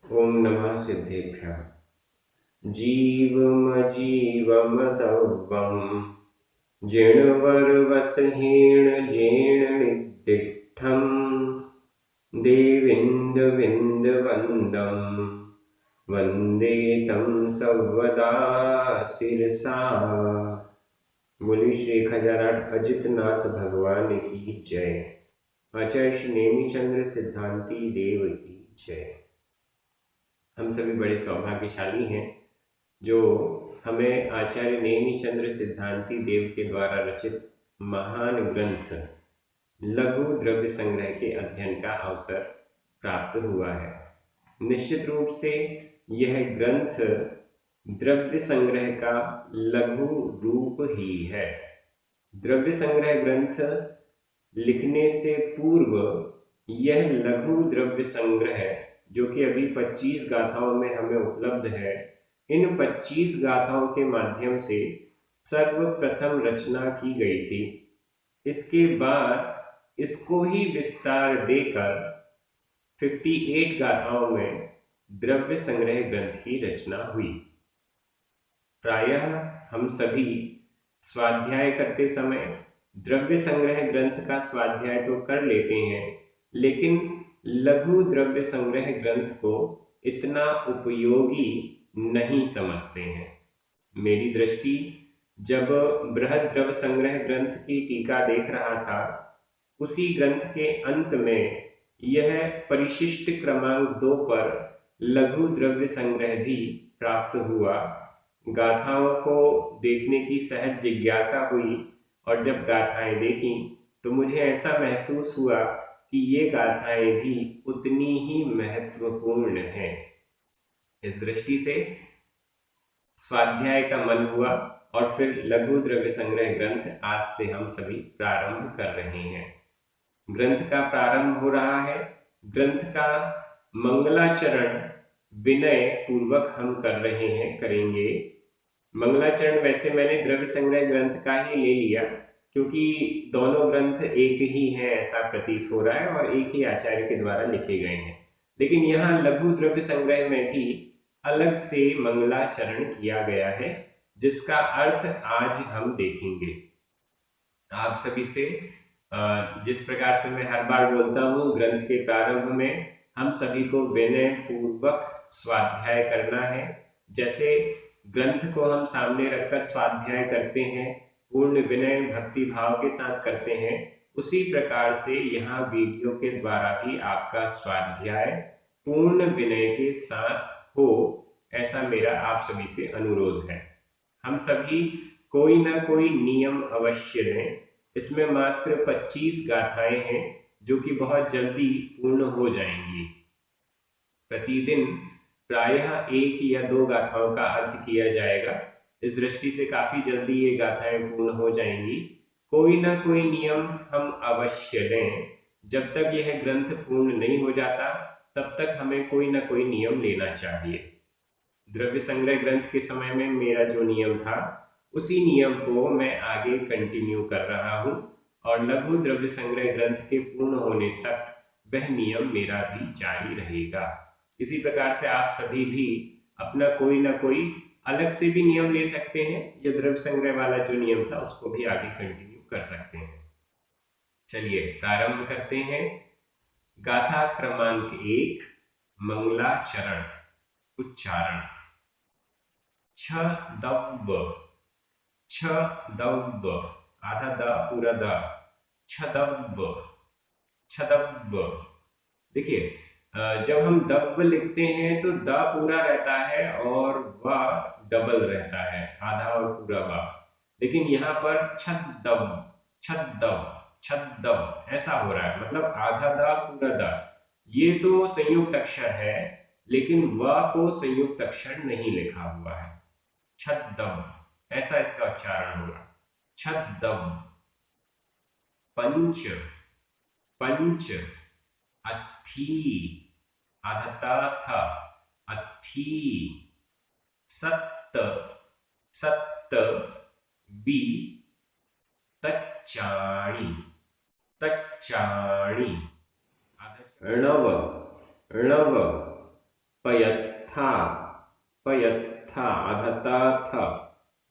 ओम नमः सिद्धेभ्यः। जीवमजीवमदव्यं जिणवरवसहेण जेणनिदिष्टं देवीन्दविन्दवन्दं वन्दे तं सर्वदा शिरसा। बोली श्री 1008 अजितनाथ भगवान की जय। आचार्य श्री नेमिचंद्र सिद्धांति देव की जय। हम सभी बड़े सौभाग्यशाली हैं जो हमें आचार्य नेमिचंद्र सिद्धांति देव के द्वारा रचित महान ग्रंथ लघु द्रव्य संग्रह के अध्ययन का अवसर प्राप्त हुआ है। निश्चित रूप से यह ग्रंथ द्रव्य संग्रह का लघु रूप ही है। द्रव्य संग्रह ग्रंथ लिखने से पूर्व यह लघु द्रव्य संग्रह जो कि अभी 25 गाथाओं में हमें उपलब्ध है, इन 25 गाथाओं के माध्यम से सर्वप्रथम रचना की गई थी। इसके बाद इसको ही विस्तार देकर 58 गाथाओं में द्रव्य संग्रह ग्रंथ की रचना हुई। प्रायः हम सभी स्वाध्याय करते समय द्रव्य संग्रह ग्रंथ का स्वाध्याय तो कर लेते हैं, लेकिन लघु द्रव्य संग्रह ग्रंथ को इतना उपयोगी नहीं समझते हैं। मेरी दृष्टि जब बृहद द्रव्य संग्रह ग्रंथ की टीका देख रहा था, उसी ग्रंथ के अंत में यह परिशिष्ट क्रमांक 2 पर लघु द्रव्य संग्रह भी प्राप्त हुआ। गाथाओं को देखने की सहज जिज्ञासा हुई और जब गाथाएं देखी तो मुझे ऐसा महसूस हुआ कि ये गाथाएं भी उतनी ही महत्वपूर्ण हैं। इस दृष्टि से स्वाध्याय का मन हुआ और फिर लघु द्रव्य संग्रह ग्रंथ आज से हम सभी प्रारंभ कर रहे हैं। ग्रंथ का प्रारंभ हो रहा है। ग्रंथ का मंगलाचरण विनय पूर्वक हम कर रहे हैं, करेंगे। मंगलाचरण वैसे मैंने द्रव्य संग्रह ग्रंथ का ही ले लिया क्योंकि दोनों ग्रंथ एक ही हैं ऐसा प्रतीत हो रहा है और एक ही आचार्य के द्वारा लिखे गए हैं, लेकिन यहाँ लघु द्रव्य संग्रह में भी अलग से मंगलाचरण किया गया है, जिसका अर्थ आज हम देखेंगे। आप सभी से जिस प्रकार से मैं हर बार बोलता हूँ, ग्रंथ के प्रारंभ में हम सभी को विनय पूर्वक स्वाध्याय करना है। जैसे ग्रंथ को हम सामने रखकर स्वाध्याय करते हैं, पूर्ण विनय भक्ति भाव के साथ करते हैं, उसी प्रकार से यहाँ वीडियो के द्वारा भी आपका स्वाध्याय पूर्ण विनय के साथ हो, ऐसा मेरा आप सभी से अनुरोध है। हम सभी कोई ना कोई नियम अवश्य लें। इसमें मात्र 25 गाथाएं हैं जो कि बहुत जल्दी पूर्ण हो जाएंगी। प्रतिदिन प्रायः 1 या 2 गाथाओं का अर्थ किया जाएगा। इस दृष्टि से काफी जल्दी ये गाथाएं पूर्ण हो जाएंगी। कोई ना कोई नियम हम अवश्य लें। जब तक यह ग्रंथ पूर्ण नहीं हो जाता तब तक हमें कोई ना कोई नियम लेना चाहिए। द्रव्य संग्रह ग्रंथ के समय में मेरा जो नियम था उसी नियम को मैं आगे कंटिन्यू कर रहा हूं और लघु द्रव्य संग्रह ग्रंथ के पूर्ण होने तक वह नियम मेरा भी जारी रहेगा। इसी प्रकार से आप सभी भी अपना कोई ना कोई अलग से भी नियम ले सकते हैं, या द्रव्य संग्रह वाला जो नियम था उसको भी आगे कंटिन्यू कर सकते हैं। चलिए प्रारंभ करते हैं। गाथा क्रमांक 1, मंगलाचरण। उच्चारण छदव्व, छदव्व, आधा द पूरा द, छदव्व, छदव्व। देखिए जब हम दव्व लिखते हैं तो द पूरा रहता है और व डबल रहता है, आधा और पूरा व। लेकिन यहाँ पर छदव्व, छदव्व, छदव्व ऐसा हो रहा है, मतलब आधा द पूरा द। ये तो संयुक्त अक्षर है, लेकिन व को संयुक्त अक्षर नहीं लिखा हुआ है। छदव्व ऐसा इसका उच्चारण होगा। छदव्व। पंच, पंच, अथी, आधा था, अथी। सत्त, सत्त, बी, तच्चाणी, तच्चाणी। णव, णव, पयत्था, पयत्था, आधा था,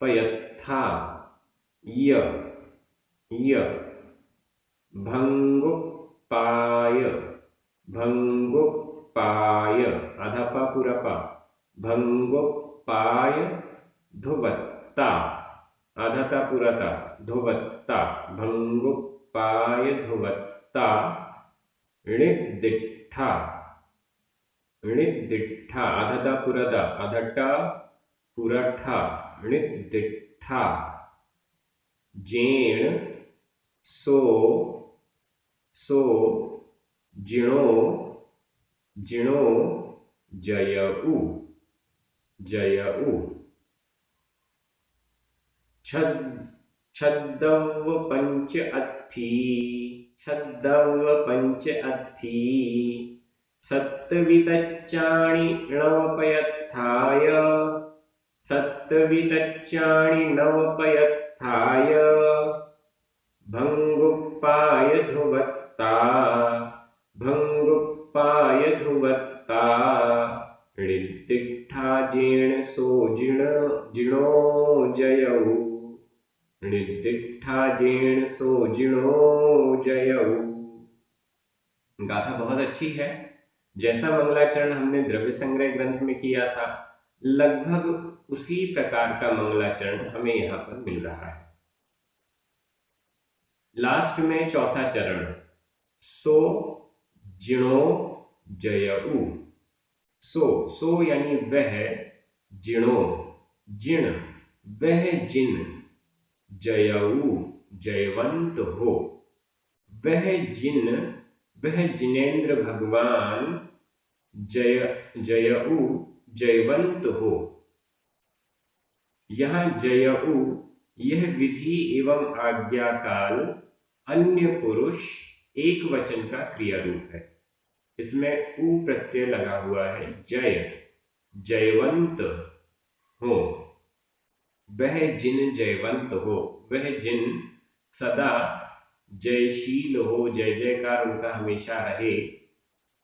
पयत्था, य, य, भंगुपाय, भंगुपाय, आधा पा पूरा पा, भंगुपाय, धुवत्ता, आधा ता पूरा ता, धुवत्ता, भंगुपाय धुवत्ता, ऋदिट्ठा, ऋदिट्ठा, आधा ता पूरा दा, आधा टा पूरा ठा, ऋदिट्ठा, जेण, सो, सो, जिणो, जिणो, जयऊ, जयऊ, छद्दव पंच अत्थी, छद्दव पंच अत्थी, सत्तवितच्चाणि नवपयत्थाय, सत्तवितच्चाणि नवपयत्थाय, भंगुपाय धुवत्ता, भंगुपाय धुवत्ता, ऋदिट्ठा जेण सो जिण, जिणो जयऊ, ऋदिट्ठा जेण सो जिणो जयऊ। गाथा बहुत अच्छी है। जैसा मंगलाचरण हमने द्रव्य संग्रह ग्रंथ में किया था, लगभग उसी प्रकार का मंगलाचरण हमें यहाँ पर मिल रहा है। लास्ट में चौथा चरण, सो जिणो जयऊ, सो यानी वह, जिणो जिण, वह जिन, जयऊ जयवंत हो, वह जिन, वह जिनेन्द्र भगवान, जयऊ जयवंत हो। यहाँ जयऊ यह विधि एवं आज्ञा काल अन्य पुरुष एक वचन का क्रिया रूप है। इसमें उ प्रत्यय लगा हुआ है, जय, जयवंत हो, वह जिन जयवंत हो, वह जिन सदा जयशील हो, जय जयकार उनका हमेशा रहे।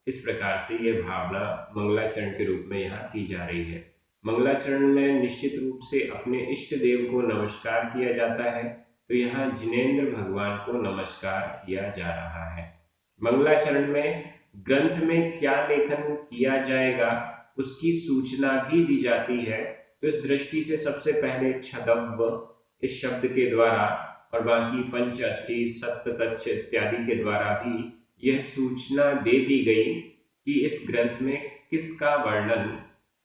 इस प्रकार से यह भावना मंगलाचरण के रूप में यहाँ की जा रही है। मंगलाचरण में निश्चित रूप से अपने इष्ट देव को नमस्कार किया जाता है, तो यहाँ जिनेन्द्र भगवान को नमस्कार किया जा रहा है। मंगलाचरण में ग्रंथ में क्या लेखन किया जाएगा उसकी सूचना भी दी जाती है। तो इस दृष्टि से सबसे पहले छदव्व इस शब्द के द्वारा और बाकी पंच अत्थी, सत्त, तच्छ इत्यादि के द्वारा भी यह सूचना दे दी गई कि इस ग्रंथ में किसका वर्णन,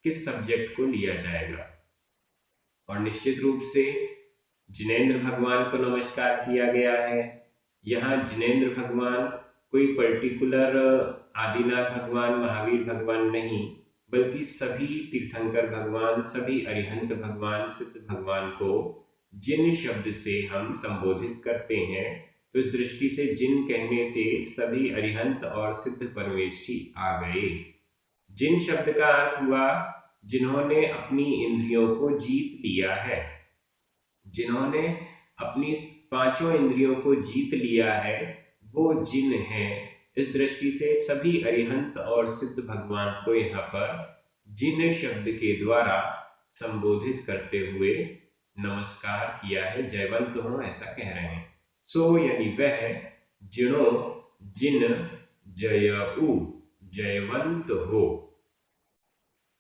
किस सब्जेक्ट को लिया जाएगा। और निश्चित रूप से जिनेन्द्र भगवान को नमस्कार किया गया है। यहाँ जिनेन्द्र भगवान कोई पर्टिकुलर आदिनाथ भगवान, महावीर भगवान नहीं, बल्कि सभी तीर्थंकर भगवान, सभी अरिहंत भगवान, सिद्ध भगवान को जिन शब्द से हम संबोधित करते हैं, तो इस दृष्टि से जिन कहने से सभी अरिहंत और सिद्ध परमेष्ठी आ गए। जिन शब्द का अर्थ हुआ जिन्होंने अपनी इंद्रियों को जीत लिया है, जिन्होंने अपनी पांचों इंद्रियों को जीत लिया है, वो जिन हैं। इस दृष्टि से सभी अरिहंत और सिद्ध भगवान को यहाँ पर जिन शब्द के द्वारा संबोधित करते हुए नमस्कार किया है, जयवंत हो ऐसा कह रहे हैं। सो यानी वह, जिणो जिन, जयऊ जयवंत हो।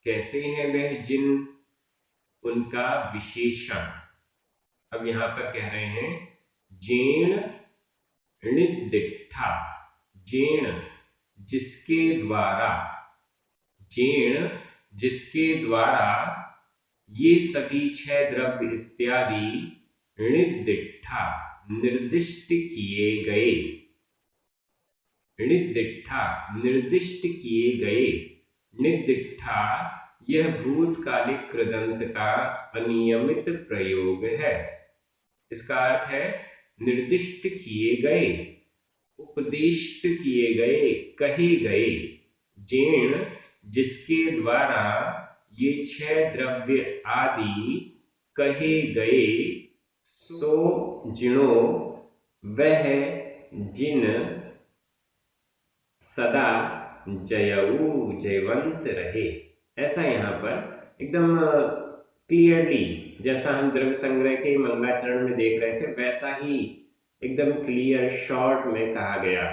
कैसे हैं वह जिन, उनका विशेषण अब यहाँ पर कह रहे हैं। जेण ऋदिट्ठा, जेण जिसके द्वारा, जेण जिसके द्वारा ये सभी छह द्रव्य इत्यादि ऋदिट्ठा निर्दिष्ट किए गए, ऋदिट्ठा निर्दिष्ट किए गए। निर्दिष्ठा यह भूतकालिक कृदंत का अनियमित प्रयोग है। इसका अर्थ है निर्दिष्ट किए गए, उपदिष्ट किए गए, कहे गए। जेण जिसके द्वारा ये छह द्रव्य आदि कहे गए। सो जिणो वह जिन सदा जयऊ जयवंत रहे। ऐसा यहाँ पर एकदम क्लियरली, जैसा हम द्रव्य संग्रह के मंगलाचरण में देख रहे थे, वैसा ही एकदम क्लियर शॉर्ट में कहा गया।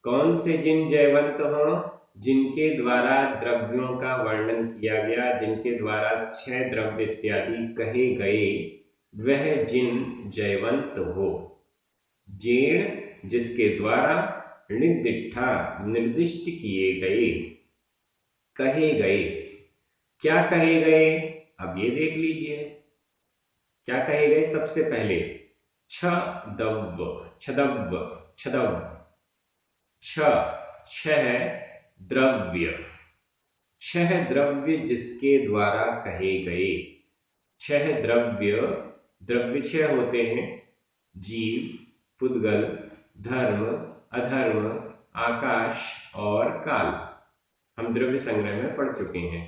कौन से जिन जयवंत हों जिनके द्वारा द्रव्यों का वर्णन किया गया, जिनके द्वारा 6 द्रव्य इत्यादि कहे गए, वह जिन जयवंत हो। जीर्ण जिसके द्वारा, निर्दिष्ठा निर्दिष्ट किए गए, कहे गए। क्या कहे गए, अब ये देख लीजिए क्या कहे गए। सबसे पहले छदव्य, छदव्य, छदव्य, छह द्रव्य, 6 द्रव्य जिसके द्वारा कहे गए। 6 द्रव्य, द्रव्य 6 होते हैं, जीव, पुद्गल, धर्म, अधर्म, आकाश और काल। हम द्रव्य संग्रह में पढ़ चुके हैं।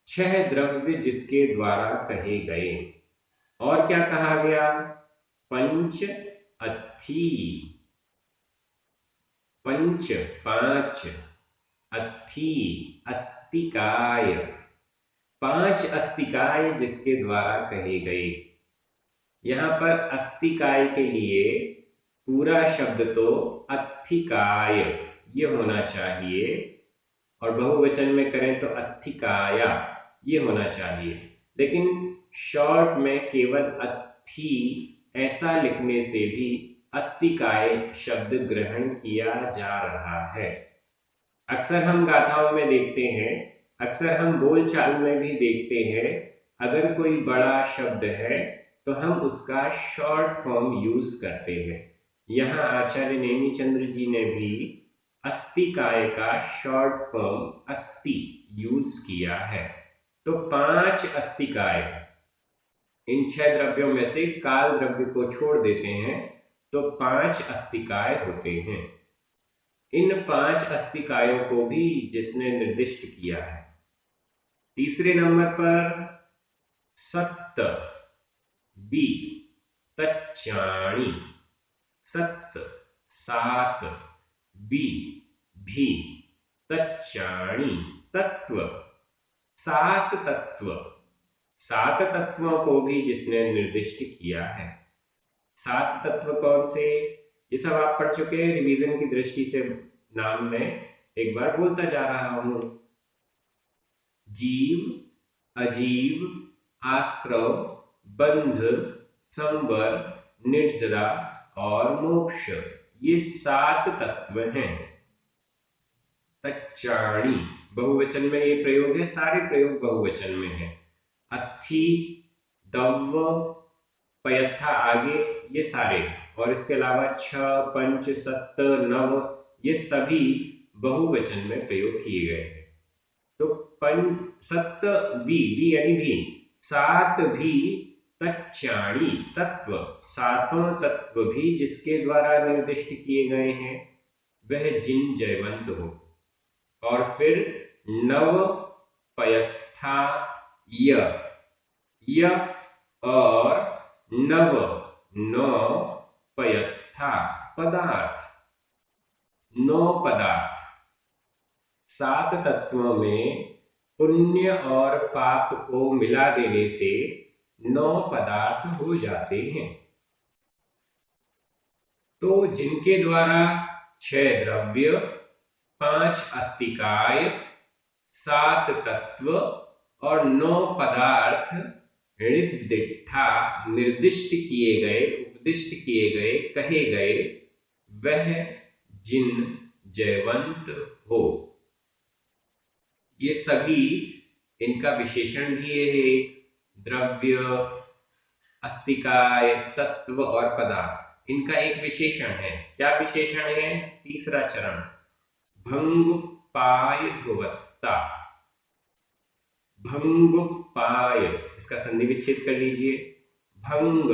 6 द्रव्य जिसके द्वारा कहे गए। और क्या कहा गया, पंच अस्थि, पंच 5, अस्थि अस्तिकाय, 5 अस्तिकाय जिसके द्वारा कहे गए। यहां पर अस्तिकाय के लिए पूरा शब्द तो अत्थिकाय ये होना चाहिए, और बहुवचन में करें तो अत्थिकाया ये होना चाहिए, लेकिन शॉर्ट में केवल अत्थि ऐसा लिखने से भी अस्तिकाय शब्द ग्रहण किया जा रहा है। अक्सर हम गाथाओं में देखते हैं, अक्सर हम बोलचाल में भी देखते हैं, अगर कोई बड़ा शब्द है तो हम उसका शॉर्ट फॉर्म यूज करते हैं। यहाँ आचार्य नेमिचंद्र जी ने भी अस्तिकाय का शॉर्ट फॉर्म अस्ति यूज किया है। तो 5 अस्तिकाय, इन 6 द्रव्यों में से काल द्रव्य को छोड़ देते हैं तो 5 अस्तिकाय होते हैं। इन 5 अस्तिकायों को भी जिसने निर्दिष्ट किया है। तीसरे नंबर पर सत्त बी तच्चाणी, सत्त 7, बी भी, तच्चाणी तत्व, 7 तत्व, 7 तत्वों को भी जिसने निर्दिष्ट किया है। 7 तत्व कौन से, ये सब आप पढ़ चुके हैं। रिवीजन की दृष्टि से नाम में एक बार बोलता जा रहा हूं। जीव, अजीव, आश्रव, बंध, संवर, निर्जरा और मोक्ष, ये 7 तत्व हैं। तच्चाणी बहुवचन में ये प्रयोग है, सारे प्रयोग बहुवचन में है। अत्थि, दव्व, पयथा आगे ये सारे, और इसके अलावा 6, पंच, सत्त, नव ये सभी बहुवचन में प्रयोग किए गए हैं। तो पंच सत्त भी यानी भी, 7 भी तच्चाणी तत्व, 7 तत्व भी जिसके द्वारा निर्दिष्ट किए गए हैं, वह जिन जयवंत हो। और फिर नव पयथा य और नव 9 पयथा पदार्थ, 9 पदार्थ। 7 तत्वों में पुण्य और पाप को मिला देने से 9 पदार्थ हो जाते हैं। तो जिनके द्वारा 6 द्रव्य, 5 अस्तिकाय, 7 तत्व और 9 पदार्थ निर्दिष्ठा निर्दिष्ट किए गए, उपदिष्ट किए गए, कहे गए, वह जिन जयवंत हो। ये सभी इनका विशेषण दिए हैं, द्रव्य, अस्तिकाय, तत्व और पदार्थ, इनका एक विशेषण है। क्या विशेषण है? तीसरा चरण, भंगुपाय ध्रुवत्ता। भंगुपाय, इसका संधि विच्छेद कर लीजिए। भंग,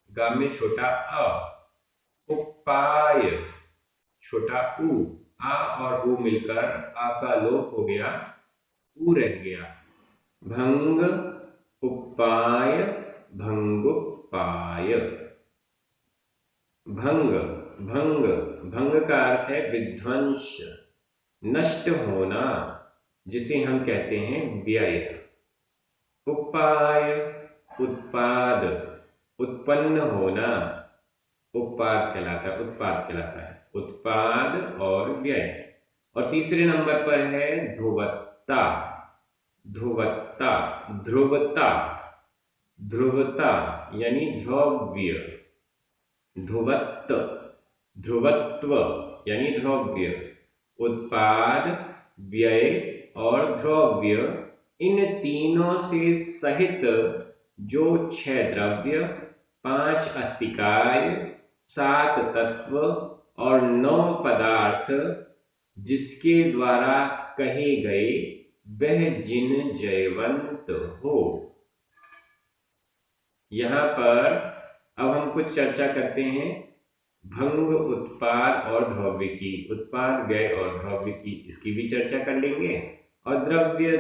गा में छोटा अ, उपाय छोटा उ, आ और उ मिलकर आ का लोप हो गया, उ रह गया। भंग उपाय, भंगुपाय। भंग, भंग, भंग का अर्थ है विध्वंस, नष्ट होना, जिसे हम कहते हैं व्यय। उपाय, उत्पाद, उत्पन्न होना, उत्पाद कहलाता है उत्पाद और व्यय। और तीसरे नंबर पर है ध्रुवत्ता, ध्रुवत्ता, ध्रुवता, ध्रुवता यानी ध्रुव्य, ध्रुवत्व, ध्रुवत्व यानी ध्रुव्य। उत्पाद, व्यय और ध्रुव्य, इन तीनों से सहित जो 6 द्रव्य, 5 अस्तिकाय, 7 तत्व और 9 पदार्थ जिसके द्वारा कहे गए वह जिन जयवंत हो। यहाँ पर अब हम कुछ चर्चा करते हैं भंग, उत्पाद और द्रव्य की। उत्पाद, व्यय और द्रव्य की, इसकी भी चर्चा कर लेंगे। और द्रव्य,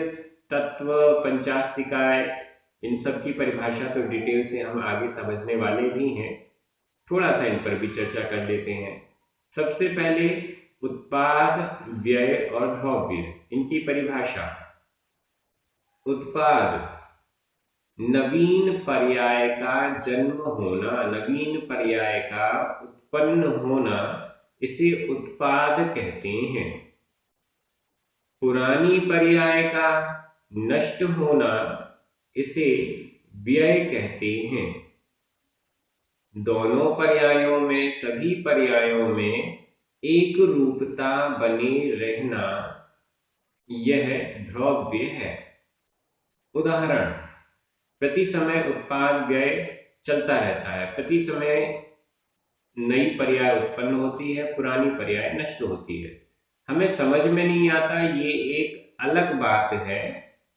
तत्व, पंचास्तिकाय, इन सब की परिभाषा तो डिटेल से हम आगे समझने वाले भी हैं, थोड़ा सा इन पर भी चर्चा कर लेते हैं। सबसे पहले उत्पाद, व्यय और द्रव्य, इनकी परिभाषा। उत्पाद, नवीन पर्याय का जन्म होना, नवीन पर्याय का उत्पन्न होना, इसे उत्पाद कहते हैं। पुरानी पर्याय का नष्ट होना, इसे व्यय कहते हैं। दोनों पर्यायों में, सभी पर्यायों में एक रूपता बने रहना, यह द्रव्य है। उदाहरण, प्रति समय उत्पाद व्यय चलता रहता है, प्रति समय नई पर्याय उत्पन्न होती है, पुरानी पर्याय नष्ट होती है। हमें समझ में नहीं आता, ये एक अलग बात है,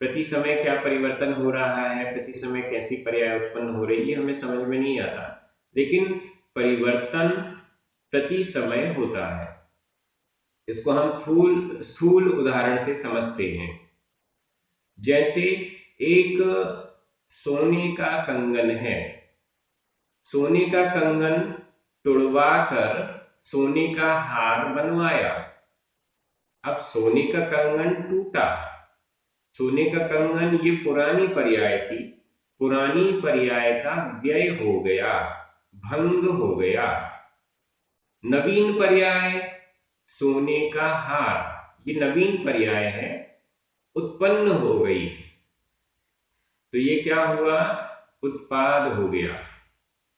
प्रति समय क्या परिवर्तन हो रहा है, प्रति समय कैसी पर्याय उत्पन्न हो रही है, हमें समझ में नहीं आता, लेकिन परिवर्तन प्रति समय होता है। इसको हम स्थूल उदाहरण से समझते हैं। जैसे एक सोने का कंगन है, सोने का कंगन तुड़वा कर सोने का हार बनवाया। अब सोने का कंगन टूटा, सोने का कंगन ये पुरानी पर्याय थी, पुरानी पर्याय का व्यय हो गया, भंग हो गया। नवीन पर्याय सोने का हार, ये नवीन पर्याय है, उत्पन्न हो गई, तो ये क्या हुआ, उत्पाद हो गया।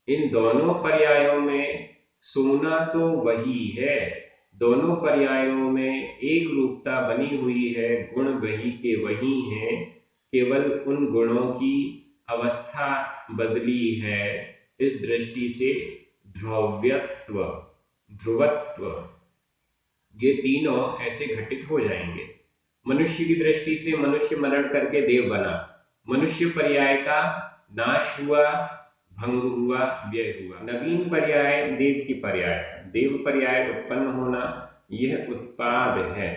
इन दोनों पर्यायों में सोना तो वही है, दोनों पर्यायों में एक रूपता बनी हुई है, गुण वही के वही हैं, केवल उन गुणों की अवस्था बदली है। इस दृष्टि से ध्रुवत्व, ध्रुवत्व, ये तीनों ऐसे घटित हो जाएंगे। मनुष्य की दृष्टि से मनुष्य मरण करके देव बना, मनुष्य पर्याय का नाश हुआ, भंग हुआ, व्यय हुआ। नवीन पर्याय देव की पर्याय, देव पर्याय उत्पन्न होना, यह उत्पाद है।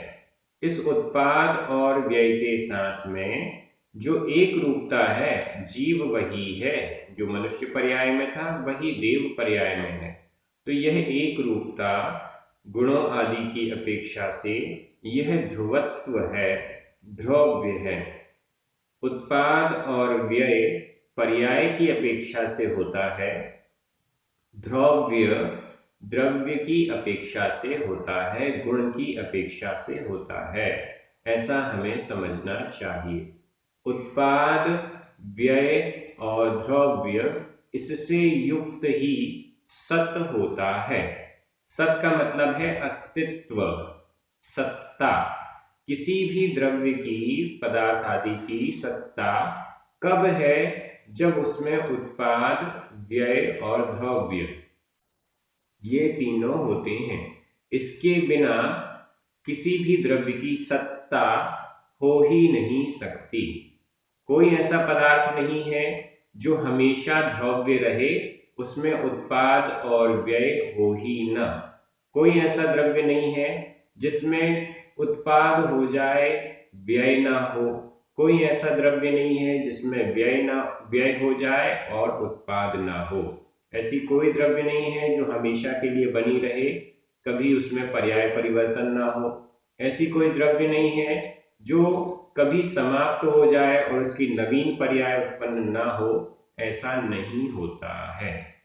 इस उत्पाद और व्यय के साथ में जो एक रूपता है, जीव वही है, जो मनुष्य पर्याय में था वही देव पर्याय में है, तो यह एक रूपता गुणों आदि की अपेक्षा से यह ध्रुवत्व है, ध्रुव्य है। उत्पाद और व्यय पर्याय की अपेक्षा से होता है, ध्रुव्य द्रव्य की अपेक्षा से होता है, गुण की अपेक्षा से होता है, ऐसा हमें समझना चाहिए। उत्पाद, व्यय और द्रव्य, इससे युक्त ही सत होता है। सत का मतलब है अस्तित्व, सत्ता। किसी भी द्रव्य की, पदार्थ आदि की सत्ता कब है, जब उसमें उत्पाद, व्यय और द्रव्य, ये तीनों होते हैं। इसके बिना किसी भी द्रव्य की सत्ता हो ही नहीं सकती। कोई ऐसा पदार्थ नहीं है जो हमेशा द्रव्य रहे, उसमें उत्पाद और व्यय हो ही न। कोई ऐसा द्रव्य नहीं है जिसमें उत्पाद हो जाए, व्यय ना हो। कोई ऐसा द्रव्य नहीं है जिसमें व्यय हो जाए और उत्पाद ना हो। ऐसी कोई द्रव्य नहीं है जो हमेशा के लिए बनी रहे, कभी उसमें पर्याय परिवर्तन ना हो। ऐसी कोई द्रव्य नहीं है जो कभी समाप्त हो जाए और उसकी नवीन पर्याय उत्पन्न ना हो, ऐसा नहीं होता है।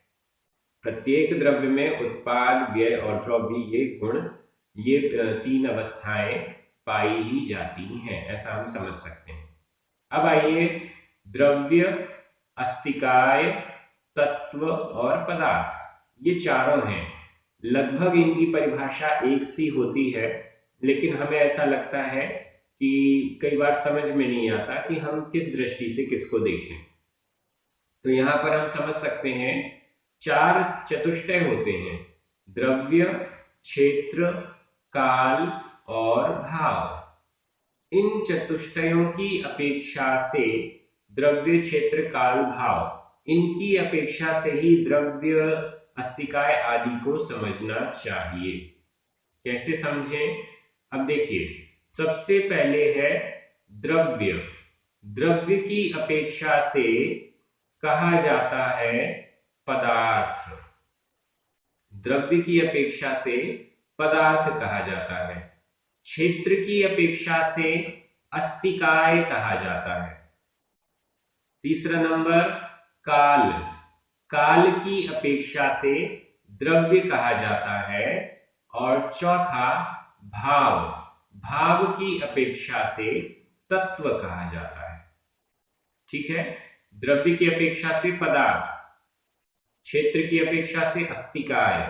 प्रत्येक द्रव्य में उत्पाद, व्यय और द्रव्य ये गुण, ये तीन अवस्थाएं पाई ही जाती हैं, ऐसा हम समझ सकते हैं। अब आइए, द्रव्य, अस्तिकाय, तत्व और पदार्थ, ये चारों हैं। लगभग इनकी परिभाषा एक सी होती है, लेकिन हमें ऐसा लगता है कि कई बार समझ में नहीं आता कि हम किस दृष्टि से किसको देखें। तो यहां पर हम समझ सकते हैं, चार चतुष्टय होते हैं: द्रव्य, क्षेत्र, काल और भाव। इन चतुष्टयों की अपेक्षा से द्रव्य, क्षेत्र, काल, भाव, इनकी अपेक्षा से ही द्रव्य, अस्तिकाय आदि को समझना चाहिए। कैसे समझें? अब देखिए, सबसे पहले है द्रव्य। द्रव्य की अपेक्षा से कहा जाता है पदार्थ। द्रव्य की अपेक्षा से पदार्थ कहा जाता है। क्षेत्र की अपेक्षा से अस्तिकाय कहा जाता है। तीसरा नंबर, काल। काल की अपेक्षा से द्रव्य कहा जाता है। और चौथा, भाव। भाव की अपेक्षा से तत्व कहा जाता है। ठीक है, द्रव्य की अपेक्षा से पदार्थ, क्षेत्र की अपेक्षा से अस्तिकाय,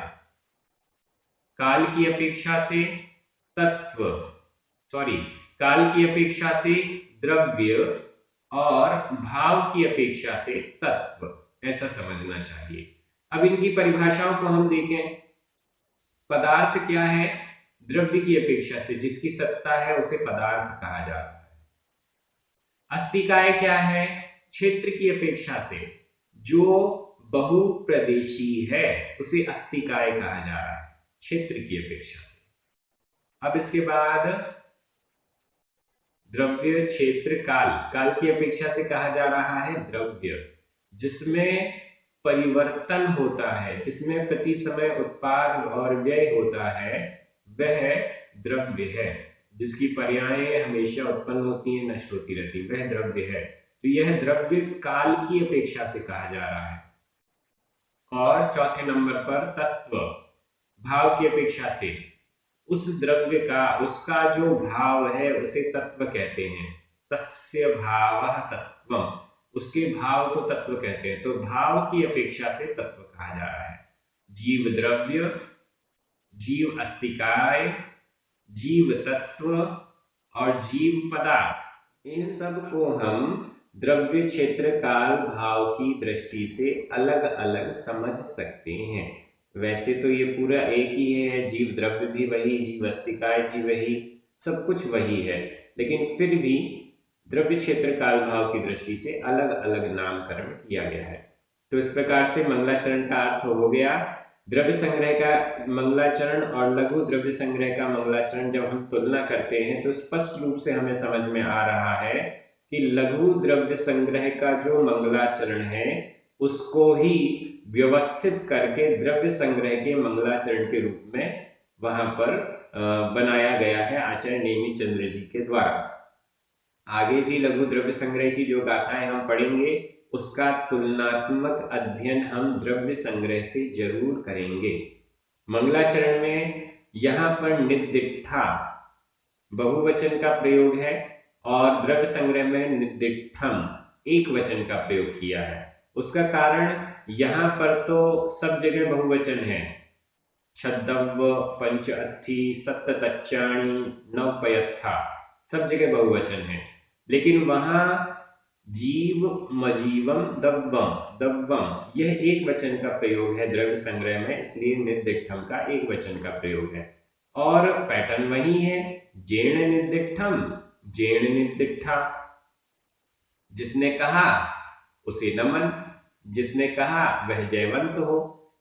काल की अपेक्षा से तत्व, सॉरी, काल की अपेक्षा से द्रव्य और भाव की अपेक्षा से तत्व, ऐसा समझना चाहिए। अब इनकी परिभाषाओं को हम देखें। पदार्थ क्या है? द्रव्य की अपेक्षा से जिसकी सत्ता है उसे पदार्थ कहा जाता है। अस्तिकाय क्या है? क्षेत्र की अपेक्षा से जो बहुप्रदेशी है उसे अस्तिकाय कहा जा रहा है, क्षेत्र की अपेक्षा से। अब इसके बाद द्रव्य, क्षेत्र, काल। काल की अपेक्षा से कहा जा रहा है द्रव्य, जिसमें परिवर्तन होता है, जिसमें प्रति समय उत्पाद और व्यय होता है, वह द्रव्य है। जिसकी पर्यायें हमेशा उत्पन्न होती हैं, नष्ट होती रहती, वह द्रव्य है। तो यह द्रव्य काल की अपेक्षा से कहा जा रहा है। और चौथे नंबर पर तत्व, भाव की अपेक्षा से उस द्रव्य का, उसका जो भाव है उसे तत्व कहते हैं। तस्य भावः तत्वम्, उसके भाव को तत्व कहते हैं। तो भाव की अपेक्षा से तत्व कहा जा रहा है। जीव द्रव्य, जीव अस्तिकाय, जीव तत्व और जीव पदार्थ, इन सब को हम द्रव्य, क्षेत्र, काल, भाव की दृष्टि से अलग अलग समझ सकते हैं। वैसे तो ये पूरा एक ही है, जीव द्रव्य भी वही, जीव अस्तिकाय भी वही, सब कुछ वही है, लेकिन फिर भी द्रव्य, क्षेत्र, काल, भाव की दृष्टि से अलग अलग नामकरण किया गया है। तो इस प्रकार से मंगलाचरण का अर्थ हो गया। द्रव्य संग्रह का मंगलाचरण और लघु द्रव्य संग्रह का मंगलाचरण जब हम तुलना करते हैं तो स्पष्ट रूप से हमें समझ में आ रहा है कि लघु द्रव्य संग्रह का जो मंगलाचरण है उसको ही व्यवस्थित करके द्रव्य संग्रह के मंगलाचरण के रूप में वहां पर बनाया गया है आचार्य नेमिचंद्र चंद्र जी के द्वारा। आगे भी लघु द्रव्य संग्रह की जो गाथाएं हम पढ़ेंगे उसका तुलनात्मक अध्ययन हम द्रव्य संग्रह से जरूर करेंगे। मंगलाचरण में यहां पर निर्दिष्ठा बहुवचन का प्रयोग है और द्रव्य संग्रह में निर्दिष्ठम एक वचन का प्रयोग किया है। उसका कारण यहां पर तो सब जगह बहुवचन है, छद्दव्य, पंच अत्थि, सप्ततच्चाणी, नवपयत्था, सब जगह बहुवचन है। लेकिन वहां जीव, मजीवम, दव्वम, दव्वम, यह एक वचन का प्रयोग है द्रव्य संग्रह में, इसलिए निर्दिष्ठम का एक वचन का प्रयोग है। और पैटर्न वही है, जेण निर्दिष्ठम, जेण निर्दिष्ठा। जिसने कहा उसे नमन, जिसने कहा वह जयवंत हो।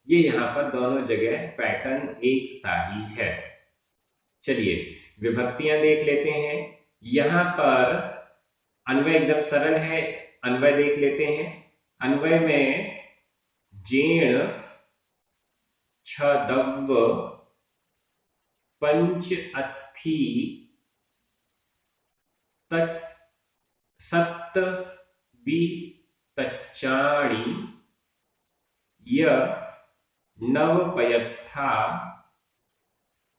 ये यहाँ पर दोनों जगह पैटर्न एक सा ही है। चलिए विभक्तियां देख लेते हैं। यहां पर अन्वय एकदम सरल है, अन्वय देख लेते हैं। अन्वय में जेण, छदव्व, पंच अत्थि, सत्त बी तच्चाणी य नवपयत्था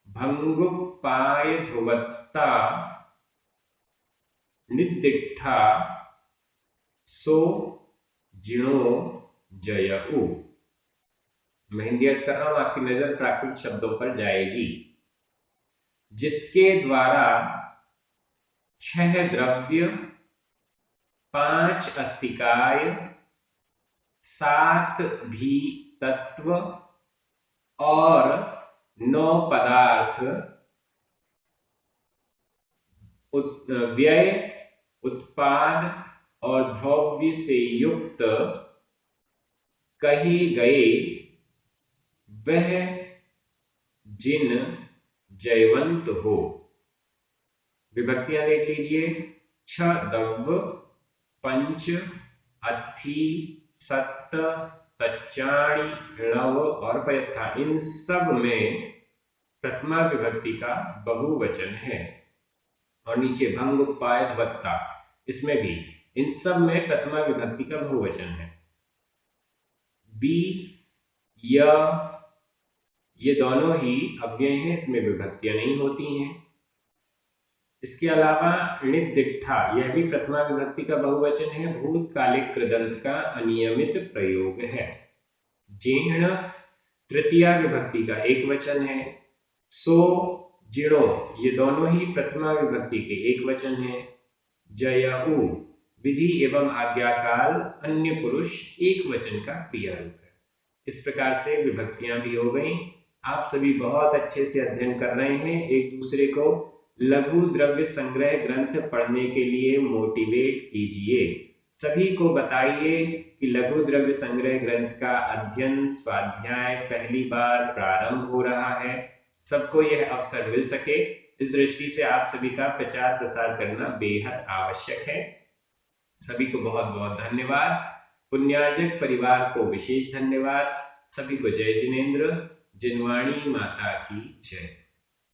भंगुपाय ध्रुवत्ता निदिग्धा सो जिणो जयऊ। मैं हिंदी अर्थ कर रहा हूं, आपकी नजर प्राकृत शब्दों पर जाएगी। जिसके द्वारा 6 द्रव्य, 5 अस्तिकाय, 7 धी तत्व और 9 पदार्थ व्यय, उत्पाद और द्रव्य से युक्त कहे गए वह जिन जयवंत हो। विभक्तियां देख लीजिए। 6 दव्य, पंच, अथी, सत्त, तच्चाणी, णव और पयत्था, इन सब में प्रथमा विभक्ति का बहुवचन है। और नीचे भंग, उपाय, ध्वत्ता, इसमें भी इन सब में प्रथमा विभक्ति का बहुवचन है। बी, य, ये दोनों ही अव्यय हैं, इसमें विभक्तियां नहीं होती हैं। इसके अलावा णिदिग्धा, यह भी प्रथमा विभक्ति का बहुवचन है, भूतकालिक कृदंत का अनियमित प्रयोग है। जीर्ण तृतीया विभक्ति का एक वचन है। सो, जिणो, ये दोनों ही प्रथमा विभक्ति के एक वचन है। जयऊ, विधि एवं आज्ञाकाल अन्य पुरुष एक वचन का क्रिया रूप है। इस प्रकार से विभक्तियां भी हो गई। आप सभी बहुत अच्छे से अध्ययन कर रहे हैं। एक दूसरे को लघु द्रव्य संग्रह ग्रंथ पढ़ने के लिए मोटिवेट कीजिए। सभी को बताइए कि लघु द्रव्य संग्रह ग्रंथ का अध्ययन स्वाध्याय पहली बार प्रारंभ हो रहा है। सबको यह अवसर मिल सके, इस दृष्टि से आप सभी का प्रचार प्रसार करना बेहद आवश्यक है। सभी को बहुत बहुत धन्यवाद। पुण्यार्जक परिवार को विशेष धन्यवाद। सभी को जय जिनेन्द्र। जिनवाणी माता की जय।